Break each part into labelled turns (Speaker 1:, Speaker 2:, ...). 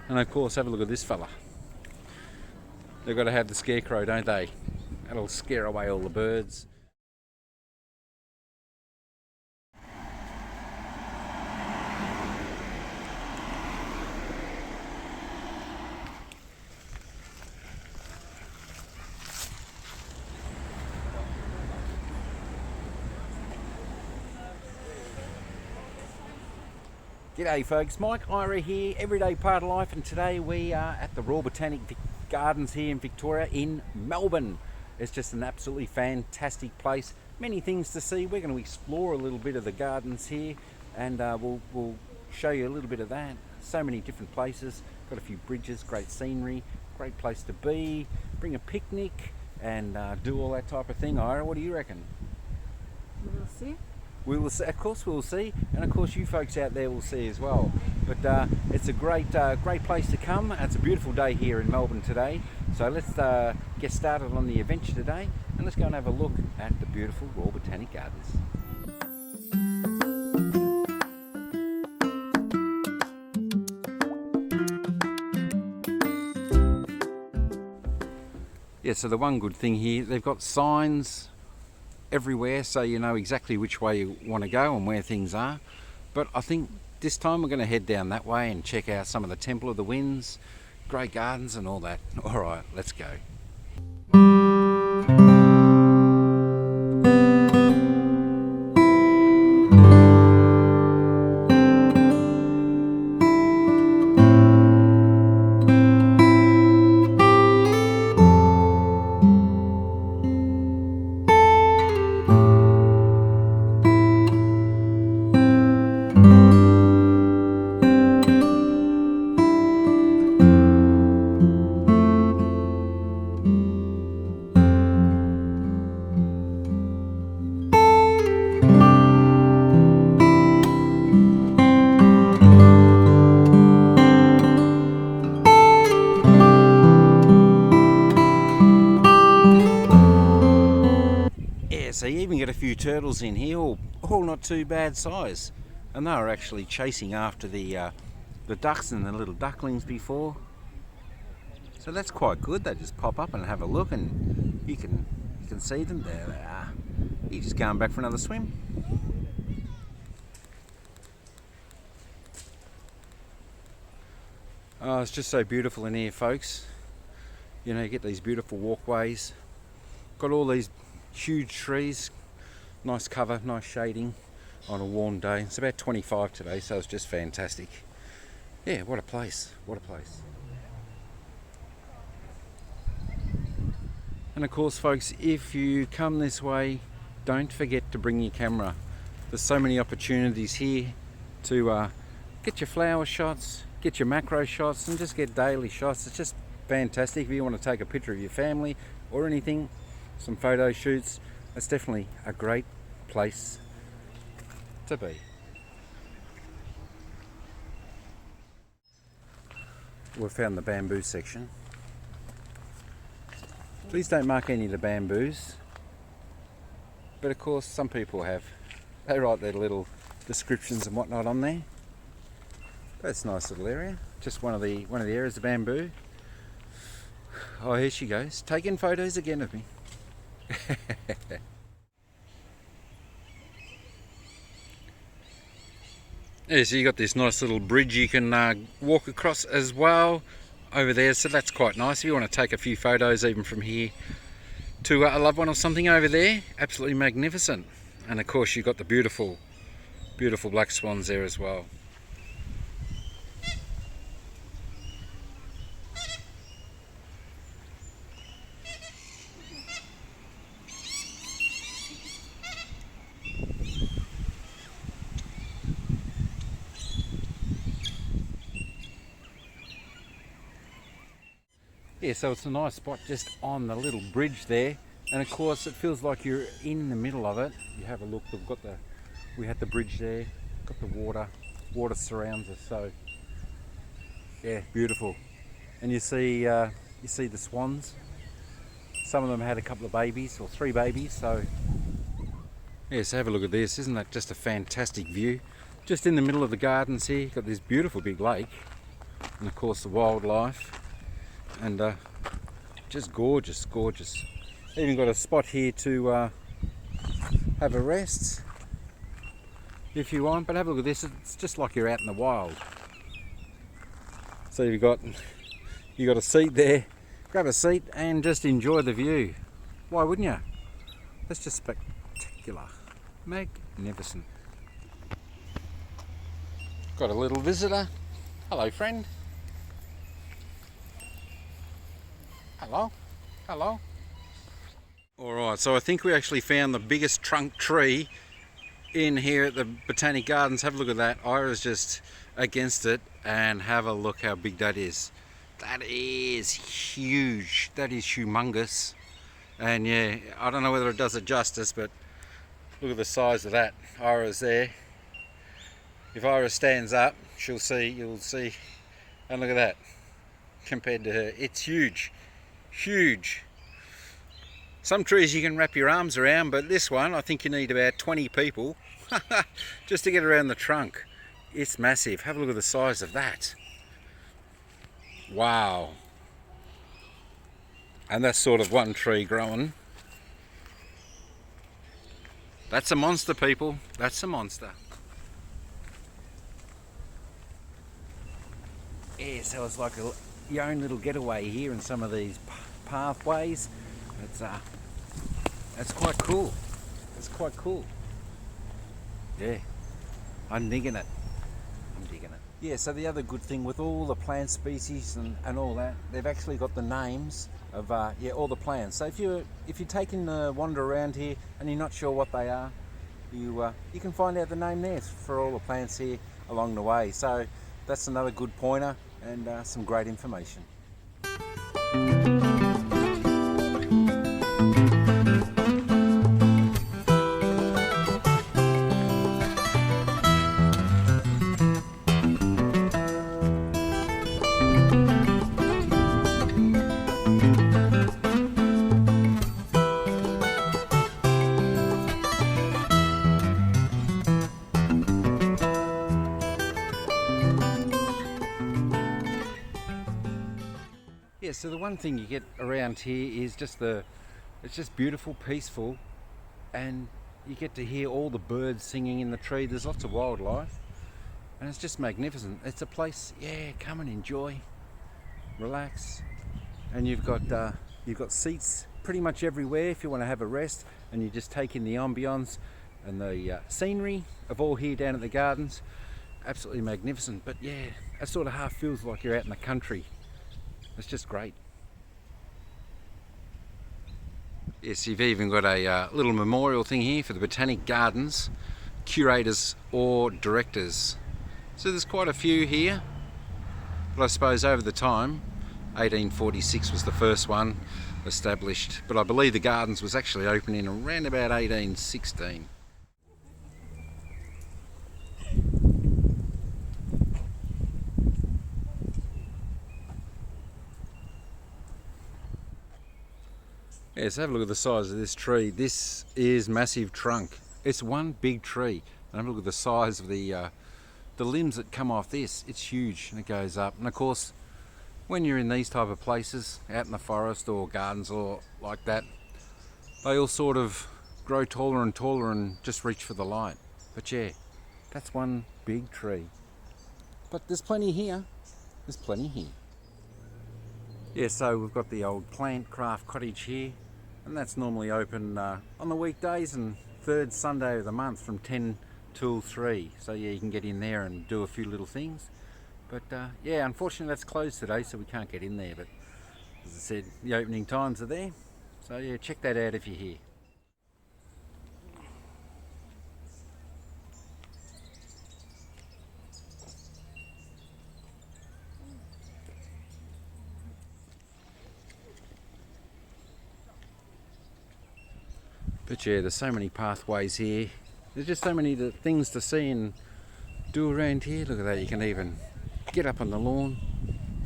Speaker 1: And of course, have a look at this fella. They've got to have the scarecrow, don't they? That'll scare away all the birds. G'day folks, Mike Ira here, Everyday Part of Life, and today we are at the Royal Botanic Gardens here in Victoria in Melbourne. It's just an absolutely fantastic place, many things to see. We're going to explore a little bit of the gardens here and we'll show you a little bit of that. So many different places, got a few bridges, great scenery, great place to be, bring a picnic and do all that type of thing. Ira, what do you reckon?
Speaker 2: We'll see.
Speaker 1: We will see, of course we'll see, and of course you folks out there will see as well. But it's a great place to come. It's a beautiful day here in Melbourne today. So let's get started on the adventure today, and let's go and have a look at the beautiful Royal Botanic Gardens. Yeah, so the one good thing here, they've got signs everywhere so you know exactly which way you want to go and where things are. But I think this time we're going to head down that way and check out some of the Temple of the Winds, great gardens and all that. Alright, let's go. So you even get a few turtles in here, all not too bad size, and they were actually chasing after the ducks and the little ducklings before. So that's quite good. They just pop up and have a look, and you can see them. There they are. You're just going back for another swim. Oh, it's just so beautiful in here, folks. You know, you get these beautiful walkways. Got all these huge trees, nice cover, nice shading on a warm day. It's about 25 today, so it's just fantastic. Yeah, what a place, what a place. And of course folks, if you come this way, don't forget to bring your camera. There's so many opportunities here to get your flower shots, get your macro shots, and just get daily shots. It's just fantastic. If you want to take a picture of your family or anything, some photo shoots, it's definitely a great place to be. We've found the bamboo section. Please don't mark any of the bamboos, but of course some people have. They write their little descriptions and whatnot on there. That's a nice little area. Just one of the areas of bamboo. Oh, here she goes, taking photos again of me. Yeah, so you got this nice little bridge you can walk across as well over there, so that's quite nice if you want to take a few photos even from here to a loved one or something over there. Absolutely magnificent. And of course you've got the beautiful black swans there as well. Yeah, so it's a nice spot just on the little bridge there, and of course it feels like you're in the middle of it. You have a look, we had the bridge there, got the water surrounds us, so yeah, beautiful. And you see the swans. Some of them had a couple of babies, or 3 babies, so yeah, so have a look at this. Isn't that just a fantastic view? Just in the middle of the gardens here, you've got this beautiful big lake. and of course the wildlife, and just gorgeous, gorgeous. Even got a spot here to have a rest if you want, but have a look at this. It's just like you're out in the wild. So you got a seat there, grab a seat and just enjoy the view. Why wouldn't you? That's just spectacular, magnificent. Got a little visitor. Hello, friend. Hello, hello. All right, so I think we actually found the biggest trunk tree in here at the Botanic Gardens. Have a look at that. Ira's just against it, and have a look how big that is. That is huge. That is humongous. And yeah, I don't know whether it does it justice, but look at the size of that. Ira's there. If Ira stands up, you'll see, and look at that, compared to her. It's huge, huge. Some trees you can wrap your arms around, but this one, I think you need about 20 people just to get around the trunk. It's massive. Have a look at the size of that. Wow. And that's sort of one tree growing. That's a monster, people. That's a monster. Yeah, so it's like your own little getaway here in some of these pathways. It's quite cool. It's quite cool. Yeah, I'm digging it. I'm digging it. Yeah, so the other good thing with all the plant species and all that, they've actually got the names of all the plants. So if you're taking a wander around here and you're not sure what they are, you can find out the name there for all the plants here along the way. So that's another good pointer and some great information. Yeah, so the one thing you get around here is it's just beautiful, peaceful, and you get to hear all the birds singing in the tree. There's lots of wildlife, and it's just magnificent. It's a place, yeah, come and enjoy, relax, and you've got seats pretty much everywhere if you want to have a rest, and you just take in the ambience and the scenery of all here down at the gardens. Absolutely magnificent. But yeah, it sort of half feels like you're out in the country. It's just great. Yes, you've even got a little memorial thing here for the Botanic Gardens curators or directors. So there's quite a few here, but I suppose over the time, 1846 was the first one established, but I believe the gardens was actually opened in around about 1816. Yeah, so have a look at the size of this tree. This is massive trunk. It's one big tree. And have a look at the size of the limbs that come off this. It's huge and it goes up. And of course, when you're in these type of places, out in the forest or gardens or like that, they all sort of grow taller and taller and just reach for the light. But yeah, that's one big tree. But there's plenty here. There's plenty here. Yeah, so we've got the old plant craft cottage here, and that's normally open on the weekdays and third Sunday of the month from 10 till 3. So yeah, you can get in there and do a few little things. But yeah, unfortunately that's closed today, so we can't get in there. But as I said, the opening times are there. So yeah, check that out if you're here. But yeah, there's so many pathways here. There's just so many things to see and do around here. Look at that, you can even get up on the lawn,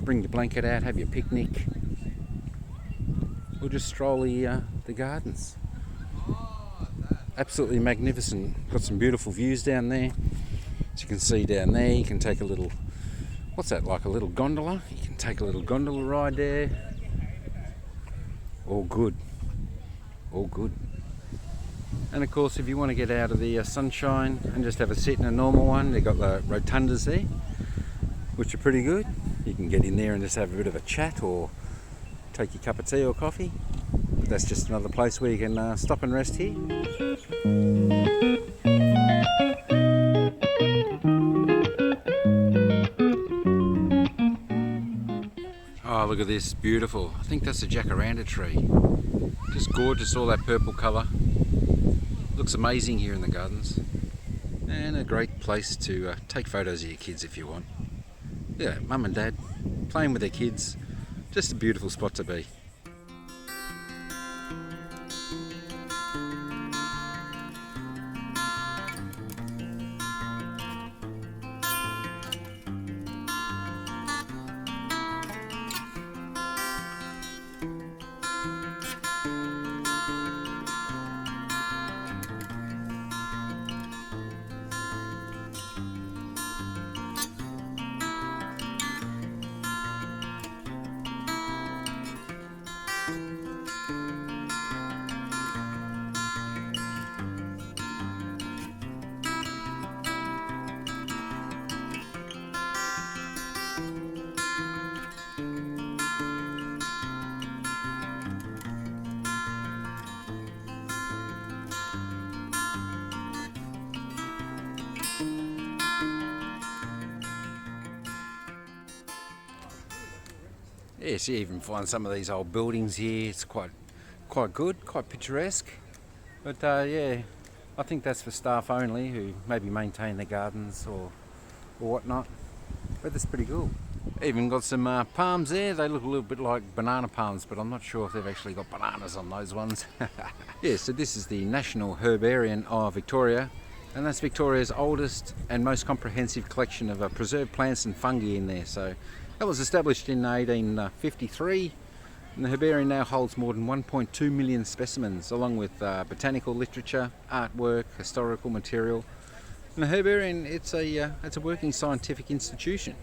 Speaker 1: bring your blanket out, have your picnic, or just stroll the gardens. Absolutely magnificent. Got some beautiful views down there. As you can see down there, you can take a little what's that, like a little gondola? You can take a little gondola ride there. All good. All good. And of course, if you want to get out of the sunshine and just have a sit in a normal one, they've got the rotundas there, which are pretty good. You can get in there and just have a bit of a chat or take your cup of tea or coffee. But that's just another place where you can stop and rest here. Oh, look at this, beautiful. I think that's a jacaranda tree. Just gorgeous, all that purple colour. Looks amazing here in the gardens. And a great place to take photos of your kids if you want. Yeah, mum and dad playing with their kids. Just a beautiful spot to be. Yes, you even find some of these old buildings here. It's quite good, quite picturesque. But yeah, I think that's for staff only who maybe maintain their gardens or whatnot. But that's pretty cool. Even got some palms there. They look a little bit like banana palms, but I'm not sure if they've actually got bananas on those ones. Yeah, so this is the National Herbarium of Victoria, and that's Victoria's oldest and most comprehensive collection of preserved plants and fungi in there. So that was established in 1853, and the herbarium now holds more than 1.2 million specimens, along with botanical literature, artwork, historical material. And the herbarium, it's a working scientific institution.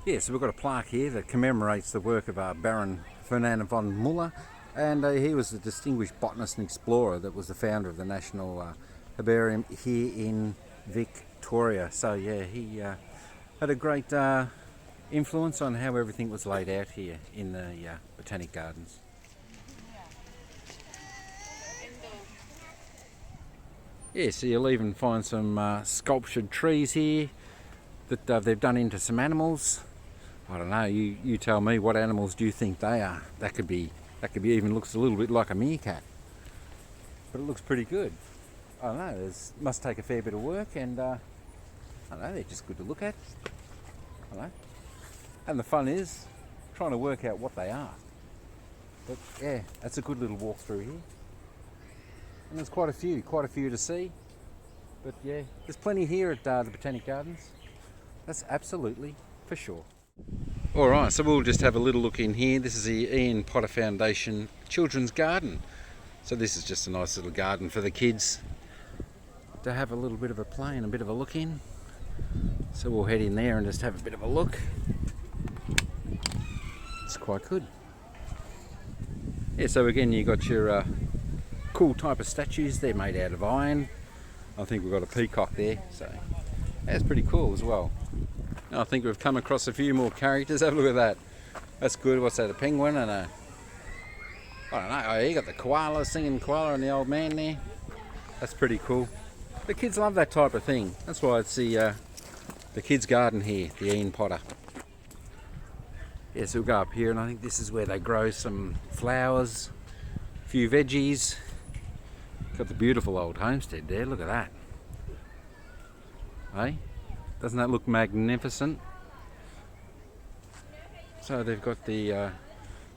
Speaker 1: Yeah, so we've got a plaque here that commemorates the work of Baron Ferdinand von Muller, and he was a distinguished botanist and explorer that was the founder of the National Herbarium here in Victoria. So yeah, he had a great influence on how everything was laid out here in the Botanic Gardens. Yeah, so you'll even find some sculptured trees here that they've done into some animals. I don't know, you tell me, what animals do you think they are? That could be even looks a little bit like a meerkat, but it looks pretty good. I don't know, it must take a fair bit of work, and I don't know, they're just good to look at. I don't know. And the fun is trying to work out what they are. But yeah, that's a good little walk through here. And there's quite a few to see. But yeah, there's plenty here at the Botanic Gardens. That's absolutely for sure. Alright, so we'll just have a little look in here. This is the Ian Potter Foundation Children's Garden. So this is just a nice little garden for the kids to have a little bit of a play and a bit of a look in. So we'll head in there and just have a bit of a look. It's quite good. Yeah, so again you got your cool type of statues. They're made out of iron. I think we've got a peacock there, so that's pretty cool as well. And I think we've come across a few more characters. Have a look at that. That's good. What's that, a penguin and a... I don't know. Oh, you got the koala, singing koala, and the old man there. That's pretty cool. The kids love that type of thing. That's why it's the kids' garden here, the Ian Potter. Yeah, so we'll go up here, and I think this is where they grow some flowers, a few veggies. Got the beautiful old homestead there. Look at that. Hey, doesn't that look magnificent? So they've got the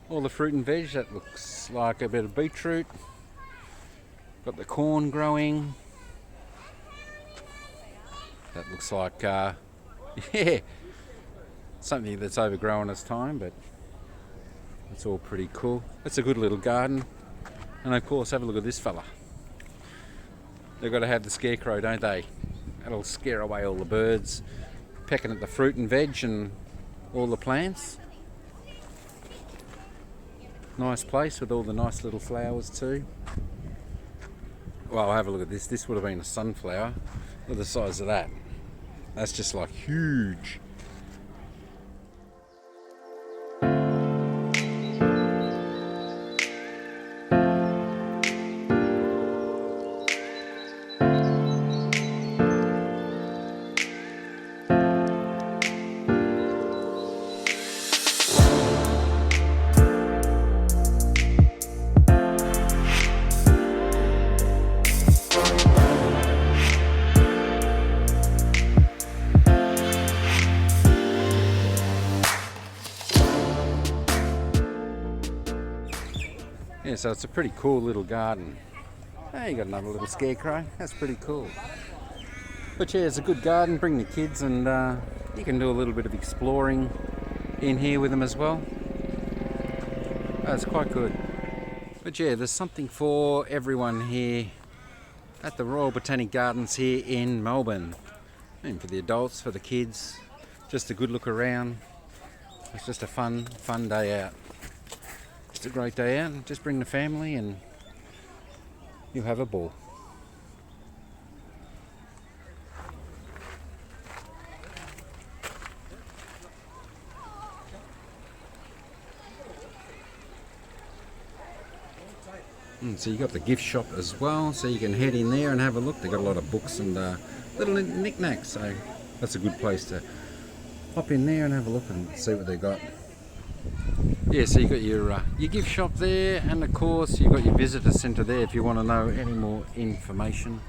Speaker 1: all the fruit and veg. That looks like a bit of beetroot. Got the corn growing. That looks like yeah, something that's overgrown as time, but it's all pretty cool. It's a good little garden. And of course, have a look at this fella. They've got to have the scarecrow, don't they? That'll scare away all the birds. pecking at the fruit and veg and all the plants. Nice place with all the nice little flowers too. Well, have a look at this. This would have been a sunflower. Look at the size of that. That's just like huge. Yeah, so it's a pretty cool little garden. Hey, you got another little scarecrow. That's pretty cool. But yeah, it's a good garden. Bring the kids and you can do a little bit of exploring in here with them as well. That's quite good. But yeah, there's something for everyone here at the Royal Botanic Gardens here in Melbourne. And for the adults, for the kids, just a good look around. It's just a fun day out. It's a great day out. Just bring the family and you'll have a ball. So you got the gift shop as well, so you can head in there and have a look. They've got a lot of books and little knickknacks, so that's a good place to hop in there and have a look and see what they got. Yeah, so you got your gift shop there, and of course you've got your visitor centre there if you want to know any more information.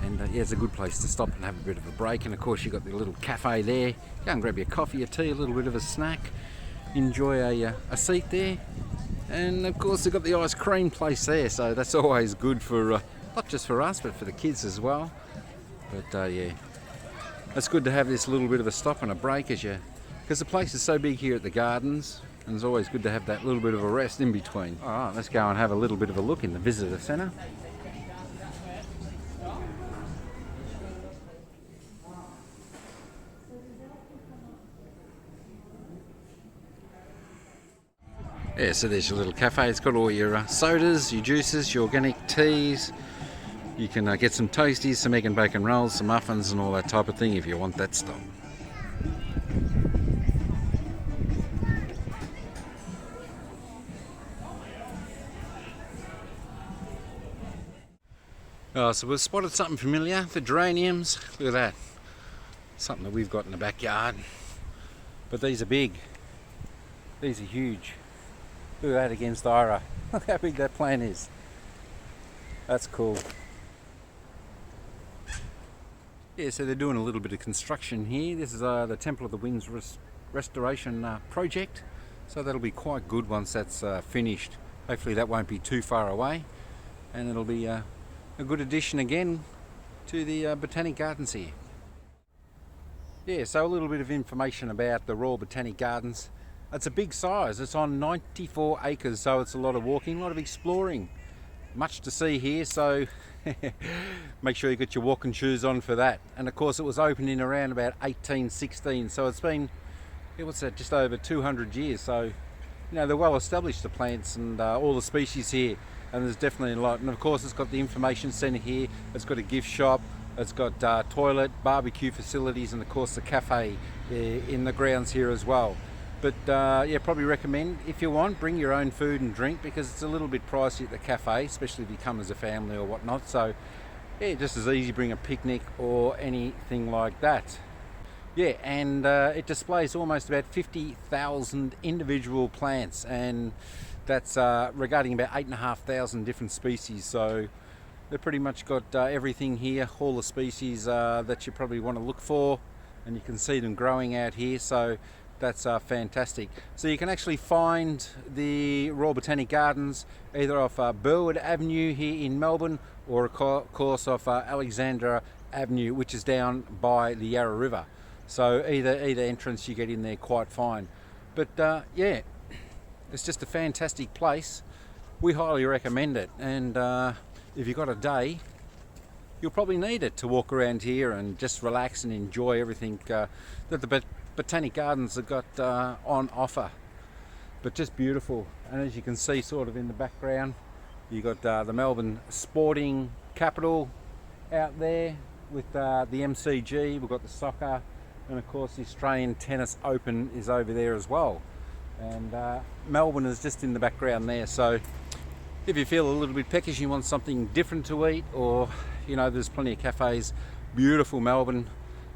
Speaker 1: And yeah, it's a good place to stop and have a bit of a break. And of course you've got the little cafe there. Go and grab your coffee or tea, a little bit of a snack. Enjoy a seat there. And of course they've got the ice cream place there, so that's always good for not just for us but for the kids as well. But yeah, it's good to have this little bit of a stop and a break because the place is so big here at the gardens, and it's always good to have that little bit of a rest in between. Alright, let's go and have a little bit of a look in the visitor centre. Yeah, so there's your little cafe. It's got all your sodas, your juices, your organic teas. You can get some toasties, some egg and bacon rolls, some muffins and all that type of thing if you want that stuff. So we've spotted something familiar, the geraniums. Look at that. Something that we've got in the backyard. But these are big. These are huge. Look at that against Ira. Look how big that plant is. That's cool. Yeah, so they're doing a little bit of construction here. This is the Temple of the Winds restoration project. So that'll be quite good once that's finished. Hopefully that won't be too far away. And it'll be a good addition again to the Botanic Gardens here. Yeah, so a little bit of information about the Royal Botanic Gardens. It's a big size. It's on 94 acres, so it's a lot of walking, a lot of exploring. Much to see here, so make sure you get your walking shoes on for that. And of course it was opened in around about 1816, so it's been, what's that, just over 200 years. So, you know, they're well established, the plants and all the species here, and there's definitely a lot. And of course it's got the information centre here, it's got a gift shop, it's got toilet, barbecue facilities, and of course the cafe in the grounds here as well. But yeah, probably recommend, if you want, bring your own food and drink, because it's a little bit pricey at the cafe, especially if you come as a family or whatnot. So yeah, just as easy, bring a picnic or anything like that. Yeah, and it displays almost about 50,000 individual plants, and that's regarding about 8,500 different species. So they've pretty much got everything here, all the species that you probably want to look for, and you can see them growing out here. So that's fantastic. So you can actually find the Royal Botanic Gardens either off Burwood Avenue here in Melbourne, or of course off Alexandra Avenue, which is down by the Yarra River. So either entrance you get in there quite fine. But yeah, it's just a fantastic place. We highly recommend it. And if you've got a day, you'll probably need it to walk around here and just relax and enjoy everything that the Botanic Gardens have got on offer. But just beautiful, and as you can see sort of in the background, you got the Melbourne sporting capital out there with the MCG. We've got the soccer, and of course the Australian Tennis Open is over there as well, and Melbourne is just in the background there. So if you feel a little bit peckish, you want something different to eat, or there's plenty of cafes, beautiful Melbourne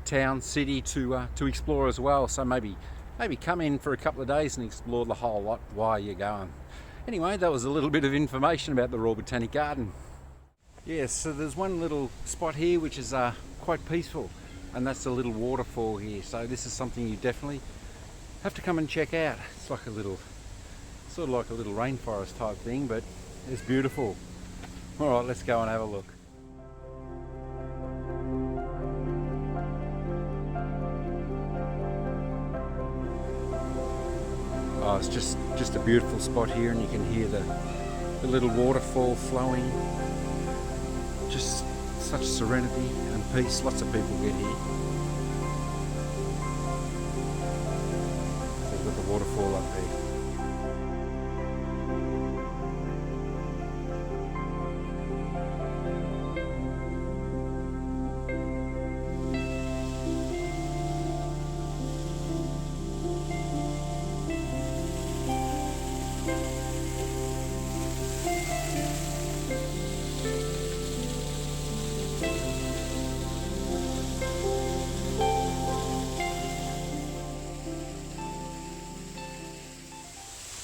Speaker 1: town, city to explore as well. So maybe come in for a couple of days and explore the whole lot while you're going. Anyway, that was a little bit of information about the Royal Botanic Garden. Yes, so there's one little spot here which is quite peaceful, and that's the little waterfall here. So this is something you definitely have to come and check out. It's like a little, sort of like a little rainforest type thing, but it's beautiful. All right, let's go and have a look. Oh, it's just a beautiful spot here, and you can hear the little waterfall flowing. Just such serenity and peace. Lots of people get here. So we've got the waterfall up there.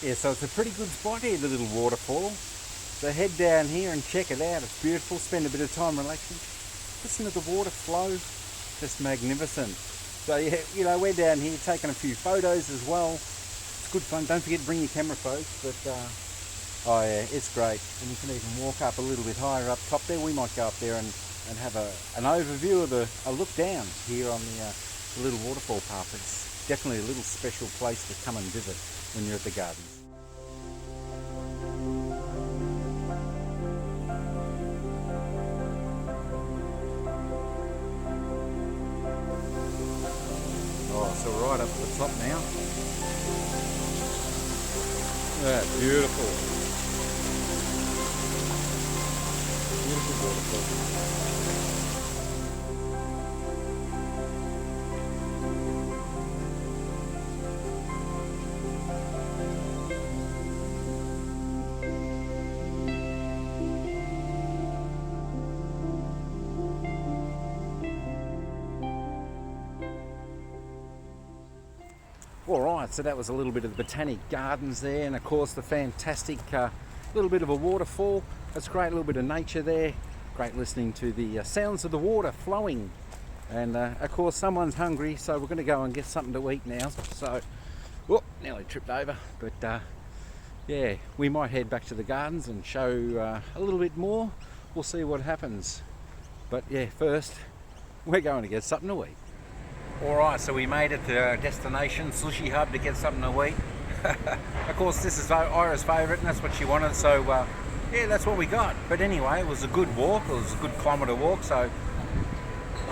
Speaker 1: Yeah, so it's a pretty good spot here, the little waterfall. So head down here and check it out. It's beautiful. Spend a bit of time relaxing. Listen to the water flow. Just magnificent. So yeah, we're down here taking a few photos as well. It's good fun. Don't forget to bring your camera, folks. But oh yeah, it's great. And you can even walk up a little bit higher up top there. We might go up there and have an overview of a look down here on the little waterfall path. It's definitely a little special place to come and visit when you're at the gardens. Oh, so right up at the top now. Yeah, beautiful. Beautiful waterfall. Alright, so that was a little bit of the Botanic Gardens there, and of course the fantastic little bit of a waterfall. That's great, a little bit of nature there. Great listening to the sounds of the water flowing. And of course someone's hungry, so we're going to go and get something to eat now. So, oh, nearly tripped over. But yeah, we might head back to the gardens and show a little bit more. We'll see what happens. But yeah, first we're going to get something to eat. Alright, so we made it to our destination, Sushi Hub, to get something to eat. Of course, this is Ira's favourite, and that's what she wanted, so yeah, that's what we got. But anyway, it was a good walk, it was a good kilometre walk, so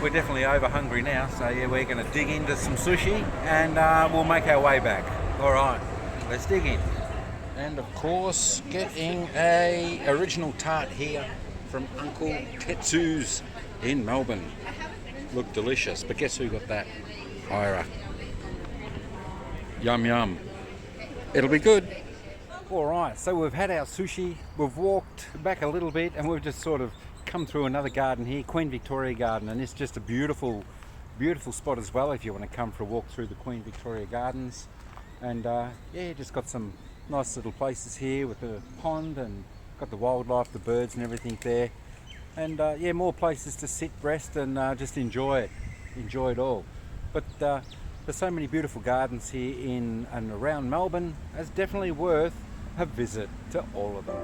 Speaker 1: we're definitely over hungry now. So yeah, we're going to dig into some sushi, and we'll make our way back. Alright, let's dig in. And of course, getting a original tart here from Uncle Tetsu's in Melbourne. Look delicious, but guess who got that? Ira. Yum yum. It'll be good. Alright, so we've had our sushi, we've walked back a little bit, and we've just sort of come through another garden here, Queen Victoria Garden, and it's just a beautiful, beautiful spot as well if you want to come for a walk through the Queen Victoria Gardens. And yeah, just got some nice little places here with the pond, and got the wildlife, the birds and everything there. And yeah, more places to sit, rest, and just enjoy it all. But there's so many beautiful gardens here in and around Melbourne. It's definitely worth a visit to all of them.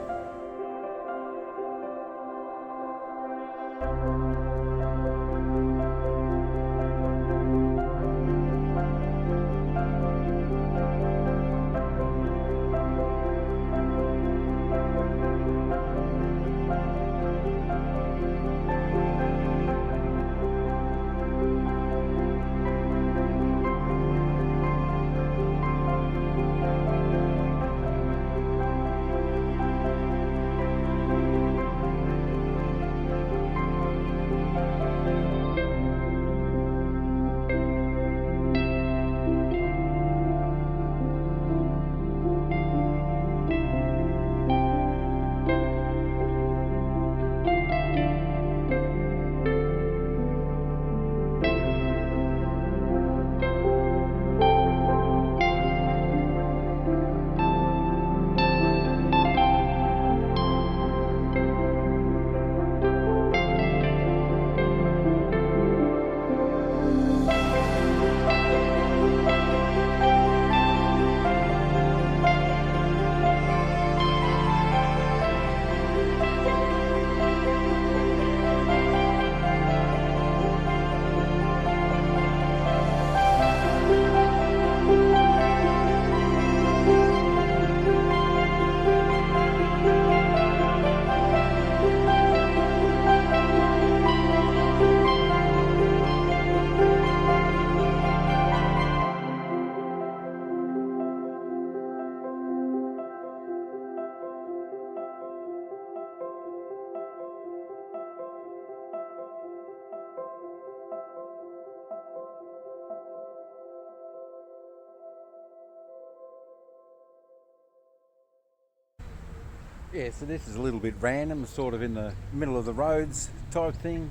Speaker 1: Yeah, so this is a little bit random, sort of in the middle of the roads type thing.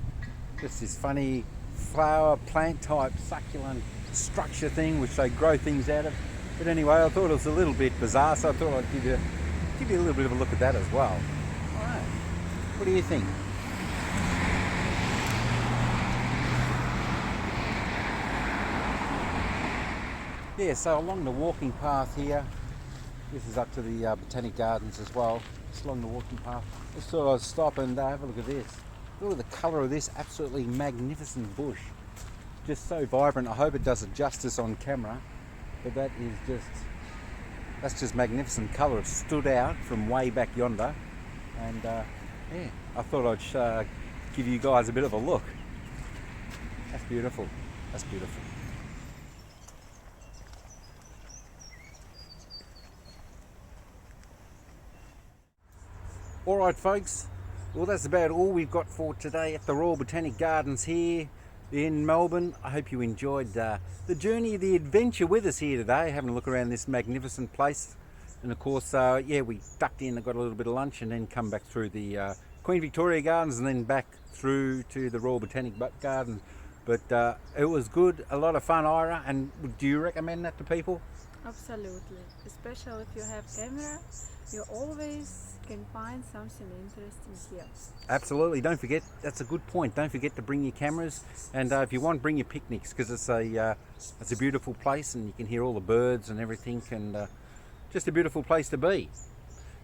Speaker 1: Just this funny flower plant type succulent structure thing which they grow things out of. But anyway, I thought it was a little bit bizarre, so I thought I'd give you a little bit of a look at that as well. Alright, what do you think? Yeah, so along the walking path here, this is up to the Botanic Gardens as well, just along the walking path. Just thought I'd stop and have a look at this. Look at the colour of this absolutely magnificent bush. Just so vibrant. I hope it does it justice on camera, but that's just magnificent colour. It stood out from way back yonder, and yeah, I thought I'd give you guys a bit of a look. That's beautiful. That's beautiful. Alright folks, well that's about all we've got for today at the Royal Botanic Gardens here in Melbourne. I hope you enjoyed the journey, the adventure with us here today, having a look around this magnificent place. And of course, yeah, we ducked in and got a little bit of lunch and then come back through the Queen Victoria Gardens and then back through to the Royal Botanic Garden. But it was good, a lot of fun, Ira, and do you recommend that to people?
Speaker 2: Absolutely. Especially if you have camera, you always can find something interesting here.
Speaker 1: Absolutely. Don't forget, that's a good point. Don't forget to bring your cameras, and if you want, bring your picnics, because it's a beautiful place and you can hear all the birds and everything, and just a beautiful place to be.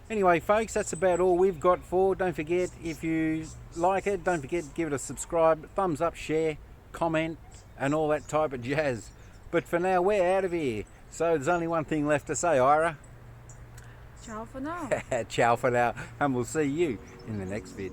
Speaker 1: Anyway folks, that's about all we've got for. Don't forget, if you like it, don't forget to give it a subscribe, thumbs up, share, comment and all that type of jazz. But for now, we're out of here, so there's only one thing left to say, Ira.
Speaker 2: Ciao for now.
Speaker 1: Ciao for now, and we'll see you in the next vid.